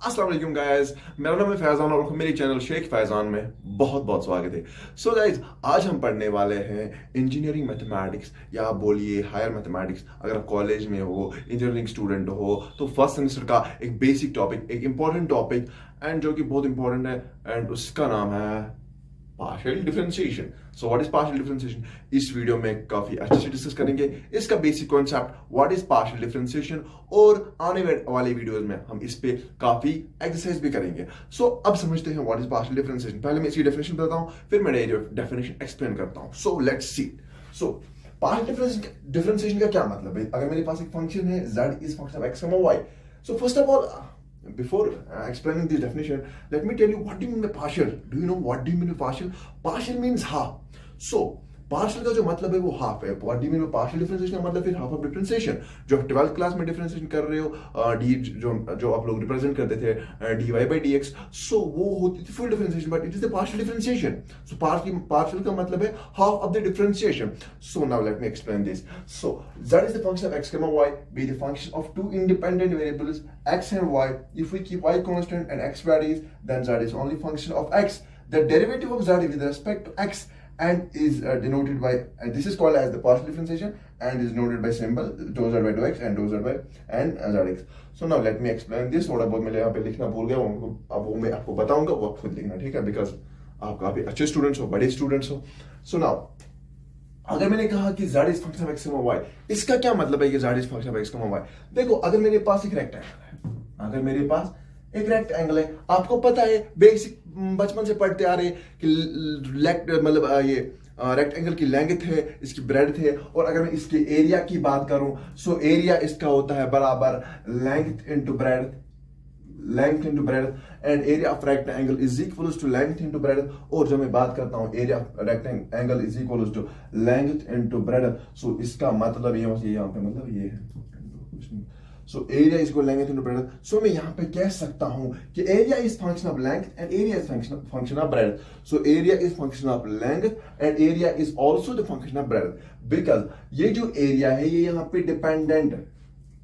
अस्सलाम वालेकुम गाइस, मेरा नाम है फैजान और मेरे चैनल शेख फैजान में बहुत बहुत स्वागत है। सो गाइस, आज हम पढ़ने वाले हैं इंजीनियरिंग मैथमेटिक्स या आप बोलिए हायर मैथमेटिक्स। अगर आप कॉलेज में हो, इंजीनियरिंग स्टूडेंट हो, तो फर्स्ट सेमेस्टर का एक बेसिक टॉपिक, एक इंपॉर्टेंट टॉपिक एंड जो कि बहुत इंपॉर्टेंट है एंड उसका नाम है partial differentiation. So what is partial differentiation, इस वीडियो में काफी अच्छे से डिस्कस करेंगे इसका basic concept what is partial differentiation, और आने वाले वीडियोस में हम इस पे काफी एक्सरसाइज भी करेंगे। सो अब समझते हैं व्हाट इज पार्शियल डिफरेंशिएशन। पहले मैं इसकी डेफिनेशन बताता हूं, फिर मैं डेफिनेशन एक्सप्लेन करता हूं। So let's see. So partial differentiation का क्या मतलब है? अगर मेरे पास एक फंक्शन है z is function of x, y. So first of all, before explaining this definition, let me tell you what do you mean by partial. Do you know what do you mean by partial? Partial means half. So partial का जो मतलब है वो half है। What do you mean by partial differentiation का मतलब फिर half of differentiation. जो आप 12th क्लास में डिफरेंशिएशन कर रहे हो, डी जो आप लोग रिप्रेजेंट करते थे dy by dx, सो वो होती थी full differentiation, but it is the partial differentiation. So partial का मतलब है half of the differentiation. So now let me explain this. So z is the function of x, y be the function of two independent variables x and y. If we keep y constant and x varies, then z is only function of x. The derivative of z with respect to x and is denoted by, and this is called as the partial differentiation and is denoted by symbol dou z by dou x and dou z by and zx. So now let me explain this. थोड़ा बहुत मैं यहाँ पे लिखना भूल गया, अब वो मैं आपको बताऊंगा, वो आप खुद लिखना, ठीक है? बिकॉज आप काफी अच्छे स्टूडेंट्स हो, बड़े स्टूडेंट्स हो। सो नाउ अगर मैंने कहा कि z is function of x, y, इसका क्या मतलब है कि z is function of x, y? देखो, अगर मेरे पास एक रेक्टेंगल है, आपको पता है बेसिक बचपन से पढ़ते आ रहे कि मतलब ये रेक्टेंगल की लेंथ है, इसकी ब्रेड्थ है, और अगर मैं इसके एरिया की बात करूं, सो एरिया इसका होता है बराबर length into breadth and area of rectangle is equals to length into breadth. और जब मैं बात करता हूं area of rectangle is equals to length into breadth, so इसका मतलब ये यहाँ पे मतलब ये है। So area is equal to length into breadth. So मैं यहाँ पे कह सकता हूँ कि area is function of length and area is function of breadth. So area is function of length and area is also the function of breadth. Because ये जो area है ये यहाँ पे dependent,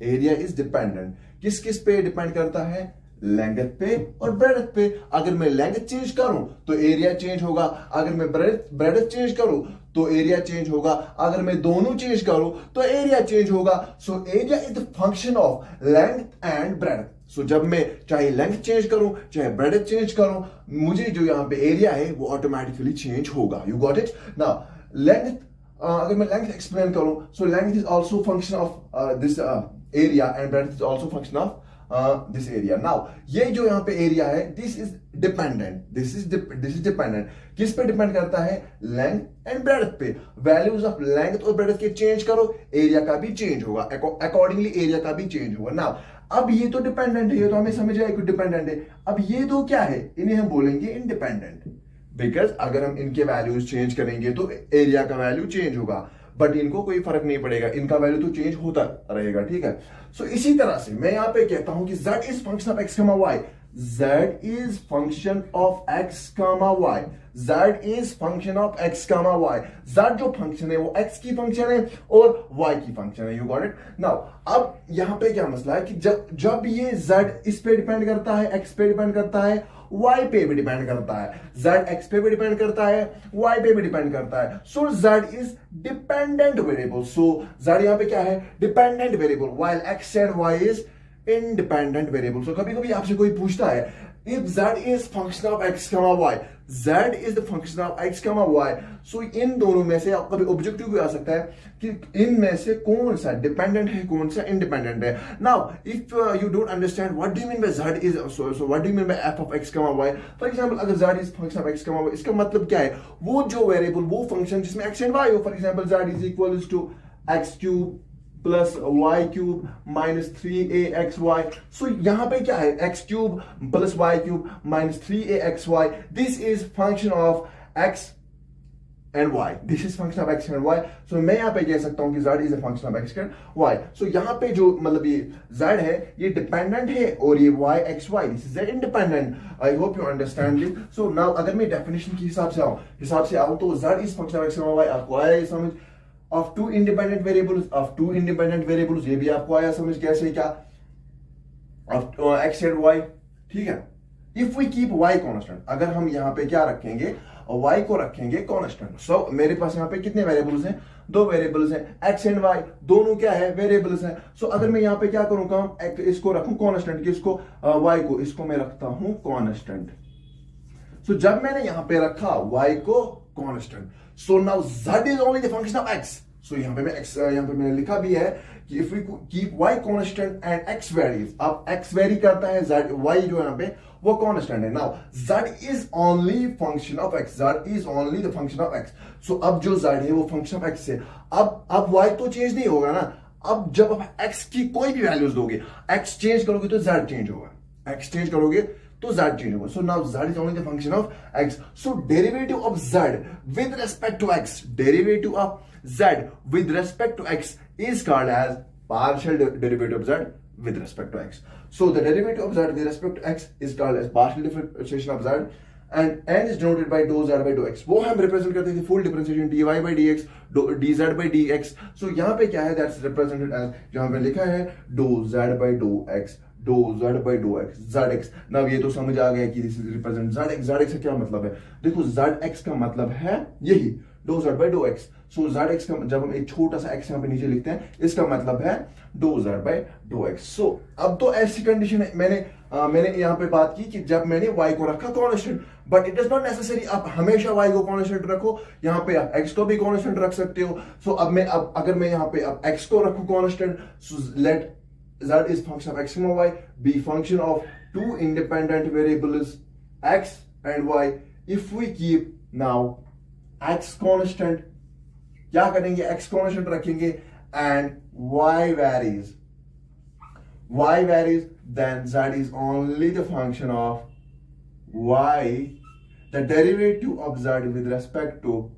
area is dependent. किस पे depend करता है? लेंथ पे और ब्रेड्थ पे। अगर मैं लेंथ चेंज करूं तो एरिया चेंज होगा, अगर मैं ब्रेड्थ चेंज करूं तो एरिया चेंज होगा, अगर मैं दोनों चेंज करूं तो एरिया चेंज होगा। So area is the function of length and breadth. So जब मैं चाहे लेंथ चेंज करूं चाहे ब्रेड्थ चेंज करूं, मुझे जो यहां पे एरिया है वो ऑटोमेटिकली चेंज होगा। You got it? Now length, अगर मैं लेंथ एक्सप्लेन करूं, so length is also function of this area and breadth is also function of this area. Now ये जो यहाँ पे एरिया है, this is dependent. किस पे डिपेंड करता है? लेंथ एंड ब्रेड्थ पे। वैल्यूज ऑफ लेंथ और ब्रेड्थ के चेंज करो, एरिया का भी चेंज होगा, अकॉर्डिंगली एरिया का भी चेंज होगा। नाउ अब ये तो डिपेंडेंट है, ये तो हमें समझ आया कि डिपेंडेंट है। अब ये दो क्या है? इन्हें हम बोलेंगे इंडिपेंडेंट, बिकॉज अगर हम इनके वैल्यूज चेंज करेंगे तो एरिया का वैल्यू चेंज होगा, बट इनको कोई फर्क नहीं पड़ेगा, इनका वैल्यू तो चेंज होता रहेगा, ठीक है? सो इसी तरह से मैं यहां पे कहता हूं कि z is function of x, y. z is function of x, y. z is function of x, y. z जो फंक्शन है वो x की फंक्शन है और y की फंक्शन है। You got it? नाउ अब यहां पे क्या मसला है कि जब ये z इस पे डिपेंड करता है, x पे डिपेंड करता है, y पे भी डिपेंड करता है, z x पे भी डिपेंड करता है, y पे भी डिपेंड करता है। So z is dependent variable. So z यहां पे क्या है? Dependent variable, while x and y is independent variable. So कभी कभी आपसे कोई पूछता है, if z is function of x, y, z is the function of x, y, so इन दोनों में से कभी ऑब्जेक्टिव भी आ सकता है कि इनमें से कौन सा डिपेंडेंट है, कौन सा इंडिपेंडेंट है। Now if you don't understand what do you mean by z is, so what do you mean by f of x, y, for example अगर z is function of x, y, इसका मतलब क्या है? वो जो variable, वो function जिसमें x and y हो, for example z is equals to x cube plus y cube minus 3aXy. So यहां पे क्या है? x cube plus y cube minus 3aXy. This is function of x and y. This is function of x and y. So मैं यहां पे कह सकता हूं कि z is a function of x and y. So यहां पे जो मतलब ये z है ये डिपेंडेंट है और ये y xy this is independent. I hope you understand this. So now अगर मैं डेफिनेशन के हिसाब से आऊं तो z is function of x and y. आपको आया ये समझ? of two independent variables, ये भी आपको आया समझ कैसे? क्या of x and y, ठीक है। If we keep y constant, अगर हम यहां पे क्या रखेंगे, y को रखेंगे कांस्टेंट। सो मेरे पास यहां पे कितने वेरिएबल्स हैं, दो वेरिएबल्स हैं, x एंड y, दोनों क्या है, वेरिएबल्स हैं। सो अगर मैं यहां पे क्या करूं काम, इसको रखूं कांस्टेंट, किसको, y को, इसको मैं रखता हूं कांस्टेंट। सो जब मैंने यहां पे रखा y को constant, so now z is only the function of x। सो यहां पे मैं x, यहां पे मैंने लिखा भी है कि if we keep y constant and x varies, अब x वेरी करता है, z y जो यहां पे वो कांस्टेंट है। Now z is only function of x, z is only the function of x। सो अब जो z है वो फंक्शन ऑफ x है। अब y तो चेंज नहीं होगा ना। अब जब आप x की कोई भी वैल्यूज दोगे, x चेंज करोगे तो z चेंज होगा, x चेंज करोगे तो z चेंज होगा। So now z is only the function of x। So derivative of z with respect to x, derivative of z with respect to x is called as partial derivative of z with respect to x. So the derivative of z with respect to x is called as partial differentiation of z, and n is denoted by dou z by dou x. वो हम represent करते थे full differentiation dy by dx, dz by dx. So यहाँ पे क्या है, that's represented as, जहाँ पे लिखा है dou z by dou x, dou z by dou x, zx। now ये तो समझ आ गया कि this is represent zx। zx का क्या मतलब है, देखो zx का मतलब है यही dou z by dou x। So zx का, जब हम एक छोटा सा x यहाँ पे नीचे लिखते हैं, इसका मतलब है dou z by dou x। सो अब तो ऐसी कंडीशन है, मैंने यहाँ पे बात की कि जब मैंने y को रखा constant, but it is not necessary आप हमेशा y को कांस्टेंट रखो, यहाँ पे आप x को भी कांस्टेंट रख सकते हो। सो अब अगर मैं यहाँ पे अब x को रखूं constant, so let z is function of x comma y be function of two independent variables x and y। if we keep now x constant, क्या करेंगे, x कांस्टेंट रखेंगे and y varies, then z is only the function of y, the derivative of z with respect to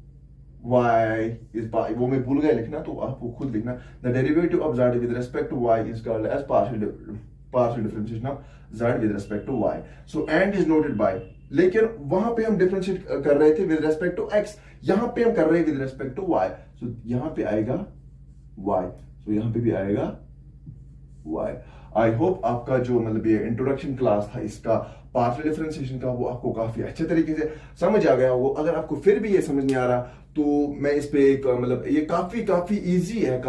y is, वो मैं भूल गया लिखना तो आपको खुद लिखना, the derivative of z with respect to y is called as partial differentiation of z with respect to y। so and is noted by, लेकिन वहां पे हम डिफरेंशिएट कर रहे थे विद रेस्पेक्ट टू x, यहां पे हम कर रहे हैं with respect to y। So यहां पे आएगा y, सो यहां पे भी आएगा y। आई होप आपका जो मतलब ये इंट्रोडक्शन क्लास था इसका पार्शियल डिफरेंशिएशन का, वो आपको काफी अच्छे तरीके से समझ आ गया होगा। अगर आपको फिर भी ये समझ नहीं आ रहा तो मैं इस पे एक मतलब ये काफी इजी है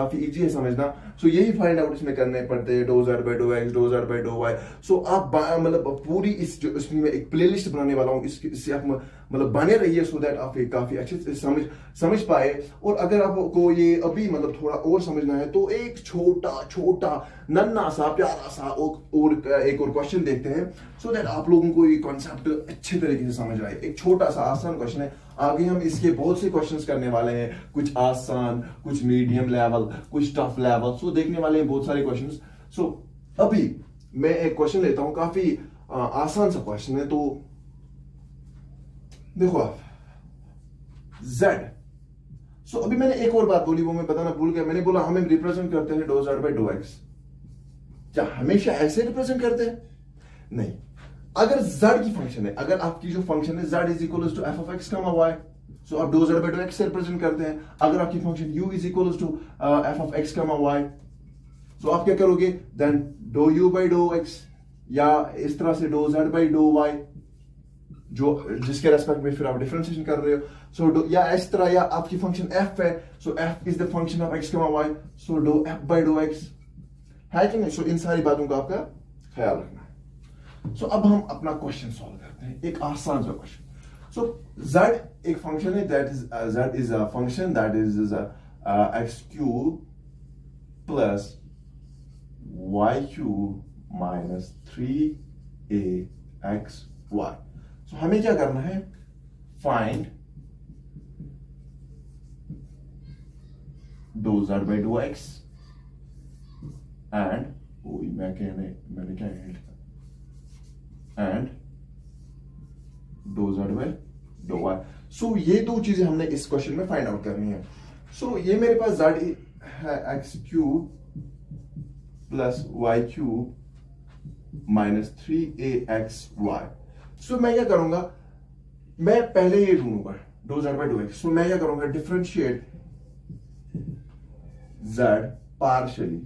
समझना। सो यही फाइंड आउट इसमें करने पड़ते हैं, डो z by dou x, डो z by dou y। So आप मतलब पूरी इसमें मैं एक प्लेलिस्ट बनाने वाला हूँ, इससे आप मतलब बने रहिए सो दैट आप ये काफी अच्छे से समझ पाए। और अगर आपको ये अभी मतलब थोड़ा और समझना है तो एक छोटा नन्ना सा प्यारा सा और एक और क्वेश्चन देखते हैं, सो दैट आप लोगों को ये कॉन्सेप्ट अच्छे तरीके से समझ आए। एक छोटा सा आसान क्वेश्चन है, आगे हम इसके बहुत से क्वेश्चंस करने वाले हैं, कुछ आसान, कुछ मीडियम लेवल, कुछ टफ लेवल। सो देखने वाले हैं बहुत सारे क्वेश्चंस। सो अभी मैं एक क्वेश्चन लेता हूं, काफी आसान सा क्वेश्चन है। तो देखो आप z। सो अभी मैंने एक और बात बोली, वो मैं बताना भूल गया। मैंने बोला हम रिप्रेजेंट करते हैं डो z by dou x। क्या हमेशा ऐसे रिप्रेजेंट करते हैं? नहीं। अगर z की फंक्शन है, अगर आपकी जो फंक्शन है z is equal to f of x comma y, so आप डो z by dou x से रिप्रेजेंट करते हैं। अगर आपकी function u is equal to f of x comma y, so आप क्या करोगे, देन डो u by dou x, या इस तरह से डो z by dou y, जो जिसके रेस्पेक्ट में फिर आप डिफरेंशिएशन कर रहे हो। सो या इस तरह, या आपकी फंक्शन f है, सो f is the function of x comma y, so do f by dou x है कि नहीं। सो इन सारी बातों का आपका ख्याल रखना है। सो अब हम अपना क्वेश्चन सॉल्व करते हैं, एक आसान सा क्वेश्चन। सो z एक फंक्शन है, that is z is a function that is x cube plus y cube minus 3axy। So हमें क्या करना है, फाइंड डो z by dou x and मैंने क्या एंड डो z by dou y। सो ये दो चीजें हमने इस क्वेश्चन में फाइंड आउट करनी है। सो ये मेरे पास z है x cube plus y cube minus 3axy। So मैं क्या करूंगा, मैं पहले ये ढूंढूंगा डो z by dou x। So मैं क्या करूंगा, differentiate z partially,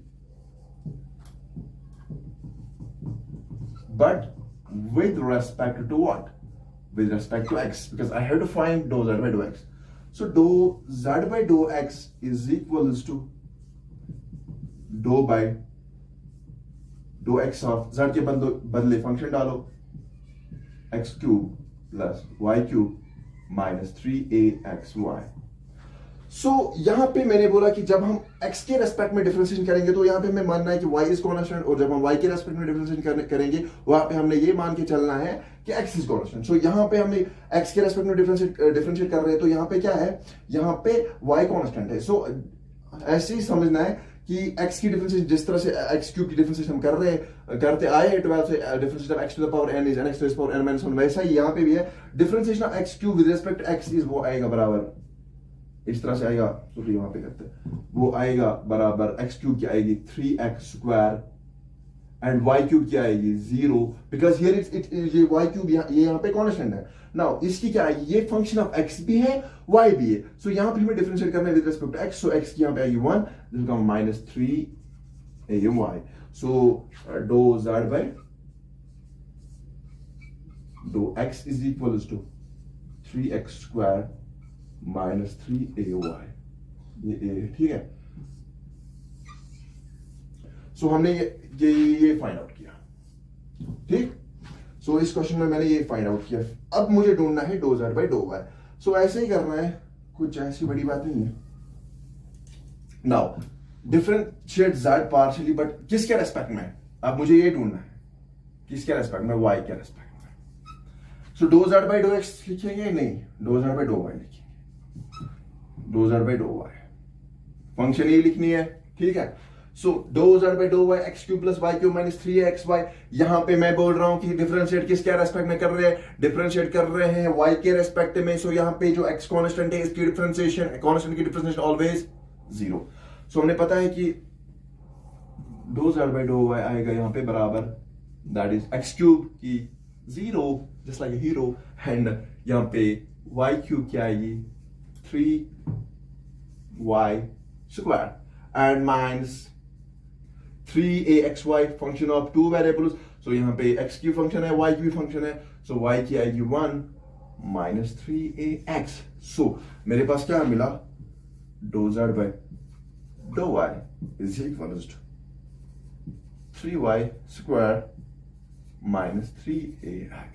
but with respect to what? With respect to x, because I have to find dou z by dou x. So dou z by dou x is equals to dou by dou x of z के बदले function डालो x cube plus y cube minus 3axy. So यहां पे मैंने बोला कि जब हम x के रेस्पेक्ट में डिफरेंशिएशन करेंगे तो यहां पे हमें मानना है कि y इज कांस्टेंट, और जब हम y के रेस्पेक्ट में डिफरेंशिएशन करेंगे वहां पे हमने ये मान के चलना है कि x इज कांस्टेंट. सो यहां पे हमने x के रेस्पेक्ट में डिफरेंशिएट कर रहे हैं तो यहां पे क्या है, यहां पे y कांस्टेंट है. सो ऐसे ही समझना है कि x की डिफरेंशिएशन जिस तरह से x क्यूब की डिफरेंशिएशन हम करते आए 12 से differentiation of x to the power n is nx to the power n - 1, वैसा ही यहां पे भी है. Differentiation of x cube with respect to x is वो आएगा बराबर इस तरह से आएगा. तो फिर वहां पे करते हैं वो आएगा बराबर x क्यूब की आएगी 3x square and y cube की आएगी 0, बिकॉज हियर ये y क्यूब ये यहाँ पे कांस्टेंट है. नाउ इसकी क्या आएगी, ये फंक्शन ऑफ x भी है y भी है. सो यहाँ पे हमें डिफरेंशिएट करना है with respect to x. So x की यहाँ पे आएगी 1, this become minus 3ay. So dou z by dou x is equals to 3x square minus 3ay. ये a, ठीक है. सो हमने ये फाइंड आउट किया, ठीक. सो इस क्वेश्चन में मैंने ये फाइंड आउट किया. अब मुझे ढूंढना है dou z by dou y. सो ऐसे ही करना है, कुछ ऐसी बड़ी बात नहीं है. Now differentiate z partially, but किसके रेस्पेक्ट में? अब मुझे ये ढूंढना है किसके रेस्पेक्ट में, y के रेस्पेक्ट में. सो dou z by dou x लिखेंगे, नहीं, dou z by dou y लिखेंगे. dou z by dou y function ये लिखनी है, ठीक है. सो dou z by dou y x cube plus y cube minus 3xy. यहां पे मैं बोल रहा हूं कि डिफरेंशिएट किसके रेस्पेक्ट में कर रहे हैं, डिफरेंशिएट कर रहे हैं y के रेस्पेक्ट में. सो यहां पे जो x कांस्टेंट है इसकी डिफरेंशिएशन, कांस्टेंट की डिफरेंशिएशन ऑलवेज 0. सो हमने पता है कि dou z by dou y आएगा यहां पे बराबर दैट इज x क्यूब की 0 जस्ट लाइक हीरो, एंड यहां पे y क्यूब की आएगी 3y square and minus 3axy function of two variables. So यहां पे x की फंक्शन है, y की भी फंक्शन है. सो y की आएगी 1 माइनस 3ax. सो मेरे पास क्या मिला, dou z by dou y is equals to 3y square minus 3ax.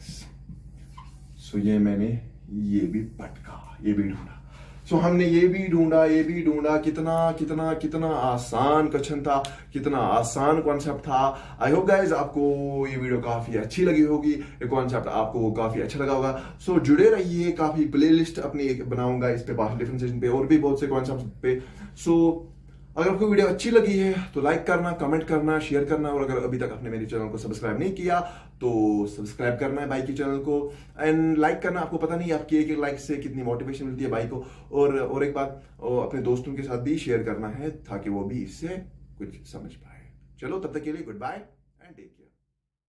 So ये मैंने ये भी पटका, ये भी ढूंढा. सो हमने ये भी ढूंढा. कितना कितना कितना आसान क्वेश्चन था, कितना आसान कॉन्सेप्ट था. आई होप गाइज आपको ये वीडियो काफी अच्छी लगी होगी, ये कॉन्सेप्ट आपको काफी अच्छा लगा होगा. सो जुड़े रहिए, काफी प्लेलिस्ट अपनी बनाऊंगा इस पे, पार्शियल डिफरेंशिएशन पे और भी बहुत से कॉन्सेप्ट पे. सो अगर आपको वीडियो अच्छी लगी है तो लाइक करना, कमेंट करना, शेयर करना, और अगर अभी तक आपने मेरे चैनल को सब्सक्राइब नहीं किया तो सब्सक्राइब करना है भाई के चैनल को, एंड लाइक करना. आपको पता नहीं आपकी एक लाइक से कितनी मोटिवेशन मिलती है भाई को. और एक बात, अपने दोस्तों के साथ भी शेयर करना है ताकि वो भी इससे कुछ समझ पाए. चलो तब तक के लिए goodbye and take care.